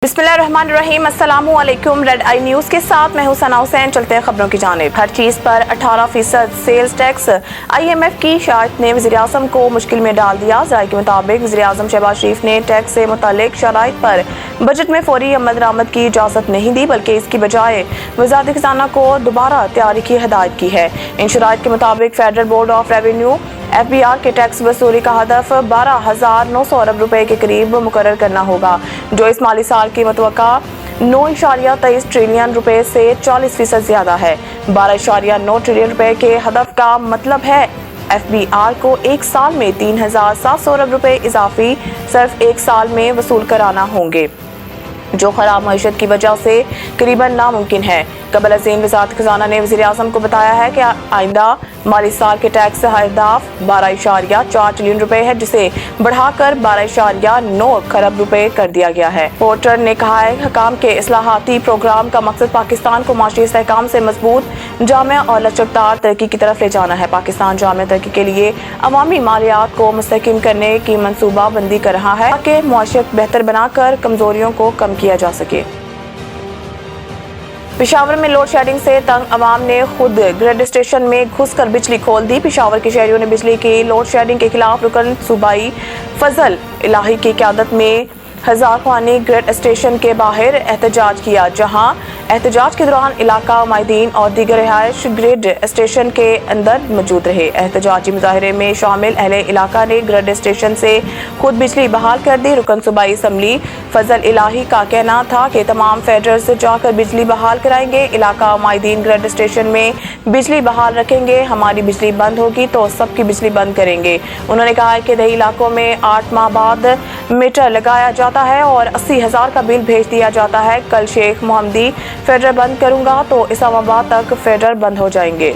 बिस्मिल्लाहिर्रहमानिर्रहीम, अस्सलामु अलैकुम। रेड आई न्यूज़ के साथ मैं हूं सना हुसैन। चलते हैं खबरों की जानिब। हर चीज़ पर 18% सेल्स टैक्स, IMF की शराइत ने वज़ीर-ए-आज़म को मुश्किल में डाल दिया। ज़राए के मुताबिक वज़ीर-ए-आज़म शहबाज शरीफ ने टैक्स से मुताल्लिक शराइत पर बजट में फौरी अमल दरामद की इजाज़त नहीं दी, बल्कि इसकी बजाय वज़ारत खजाना को दोबारा तैयारी की हिदायत की है। इन शराइत के मुताबिक federal board of revenue FBR के टैक्स वसूली का हदफ 12,900 अरब रुपए के करीब मुकर्रर करना होगा, जो इस माली साल की मुतवक्का 9.23 ट्रिलियन रुपए से 40% ज्यादा है। 12.9 ट्रिलियन रुपए के हदफ का मतलब है FBR को एक साल में 3,700 अरब रुपए इजाफी सिर्फ एक साल में वसूल कराना होंगे, जो खराब मईशत की वजह से करीबन नामुमकिन है। कबल अज़ीम वज़ारत खजाना ने वज़ीर-ए-आज़म को बताया है कि आइंदा माली साल के टैक्स अहदाफ 12.4 ट्रिलियन रुपए है, जिसे बढ़ाकर 12.9 खरब रुपए कर दिया गया है। पोर्टर ने कहा है कि हकाम के इस्लाहाती प्रोग्राम का मकसद पाकिस्तान को माशी इस्तेहकाम से मजबूत, जामिया और लचकदार तरक्की की तरफ ले जाना है। पाकिस्तान जामिया तरक्की के लिए अवामी मालियात को मुस्तहकम करने की मनसूबा बंदी कर रहा है, ताकि मुआशरत बेहतर बनाकर कमजोरियों को कम किया जा सके। पेशावर में लोड शेडिंग से तंग अवाम ने खुद ग्रिड स्टेशन में घुसकर बिजली खोल दी। पेशावर के शहरियों ने बिजली की लोड शेडिंग के खिलाफ रुकन सूबाई फजल इलाही की क़यादत में हजार ख्वानी ग्रिड स्टेशन के बाहर एहतजाज किया, जहां एहतजाज के दौरान इलाका माहिदीन और दीगर रिहायश ग्रिड स्टेशन के अंदर मौजूद रहे। एहतजाजी मुजाहरे में शामिल अहले इलाका ने ग्रिड स्टेशन से खुद बिजली बहाल कर दी। रुकन सूबाई असम्बली फजल इलाही का कहना था कि तमाम फेडरल्स जाकर बिजली बहाल कराएंगे। इलाका माहिदीन ग्रिड स्टेशन में बिजली बहाल रखेंगे, हमारी बिजली बंद होगी तो सबकी बिजली बंद करेंगे। उन्होंने कहा कि दही इलाकों में 8 माह बाद मीटर लगाया जाता है और 80,000 का बिल भेज दिया जाता है। कल शेख मोहम्मदी फेडरल बंद करूंगा तो इस्लामाबाद तक फेडरल बंद हो जाएंगे।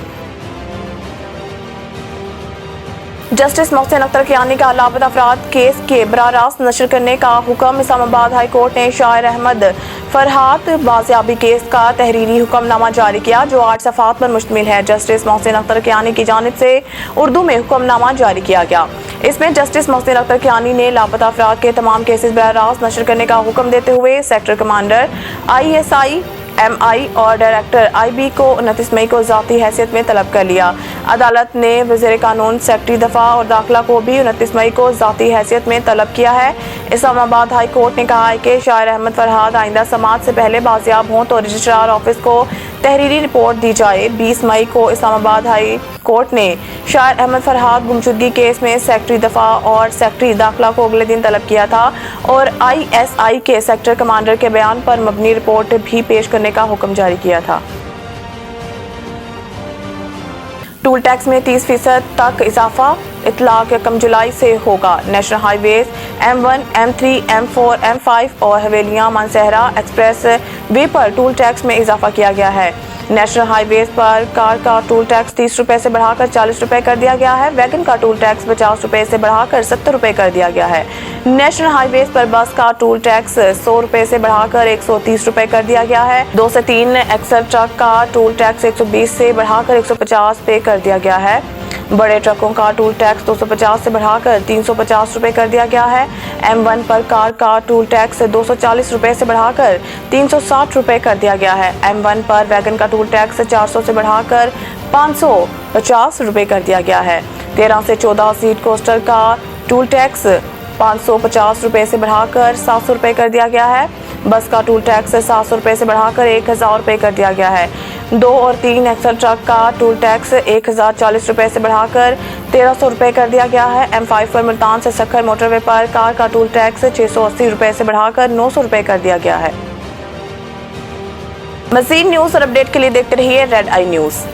जस्टिस मोहसिन अख्तर कियानी का लापता अफराद केस के बराह रास्त नशर करने का हुक्म। इस्लामाबाद हाई कोर्ट ने शायर अहमद फरहाद बाजियाबी केस का तहरीरी हुक्मनामा जारी किया, जो 8 सफ़ात पर मुश्तमिल है। जस्टिस मोहसिन अख्तर कियानी की जानिब से उर्दू में हुक्मनामा जारी किया गया। इसमें जस्टिस मोहसिन अख्तर कियानी ने लापता अफराद के तमाम केसेस बराह रास्त नशर करने का हुक्म देते हुए सेक्टर कमांडर ISI MI और डायरेक्टर IB को 29 मई को ज़ाती हैसियत में तलब कर लिया। अदालत ने वज़ीर कानून, सेक्रेटरी दफा और दाखिला को भी 29 मई को ज़ाती हैसियत में तलब किया है। इस्लामाबाद हाई कोर्ट ने कहा है कि शायर अहमद फरहाद आइंदा समाअत से पहले बाजियाब हों तो रजिस्ट्रार ऑफिस को तहरीरी रिपोर्ट दी जाए। 20 मई को इस्लामाबाद हाई कोर्ट ने शायर अहमद फरहाद गुमशुदगी केस में सेक्रेटरी दफा और सेक्रेटरी दाखिला को अगले दिन तलब किया था और ISI के सेक्टर कमांडर के बयान पर मबनी रिपोर्ट भी पेश करने का हुक्म जारी किया था। टूल टैक्स में 30% तक इजाफा इतलाक 1 जुलाई से होगा। National highways M1, M3, M4, M5 और हवेलियां मानसहरा एक्सप्रेस वे पर टूल टैक्स में इजाफा किया गया है। नेशनल हाईवेज पर कार का टूल टैक्स 30 रुपए से बढ़ाकर 40 रुपए कर दिया गया है। वैगन का टूल टैक्स 50 रुपए से बढ़ाकर 70 रुपए कर दिया गया है। नेशनल हाईवेज पर बस का टूल टैक्स 100 रुपए से बढ़ाकर 130 रुपए कर दिया गया है। 2 से 3 एक्सल ट्रक का टूल टैक्स 120 से बढ़ाकर 150 पे कर दिया गया है। बड़े ट्रकों का टूल टैक्स 250 से बढ़ाकर 350 रुपए कर दिया गया है। M1 पर कार का टूल टैक्स 240 रुपए से बढ़ाकर 360 रुपए कर दिया गया है। M1 पर वैगन का टूल टैक्स 400 से बढ़ाकर 550 रुपए कर दिया गया है। 13 से 14 सीट कोस्टर का टूल टैक्स 550 रुपए से बढ़ाकर 700 रुपए कर दिया गया है। बस का टूल टैक्स 700 रुपए से बढ़ाकर 1000 रुपए कर दिया गया है। 2 और 3 एक्सल ट्रक का टूल टैक्स 1040 रुपए से बढ़ाकर 1300 रुपए कर दिया गया है। M5 पर मुल्तान से सखर मोटरवे पर कार का टूल टैक्स 680 रुपए से बढ़ाकर 900 रुपए कर दिया गया है। मज़ीद न्यूज़ और अपडेट के लिए देखते रहिए रेड आई न्यूज़।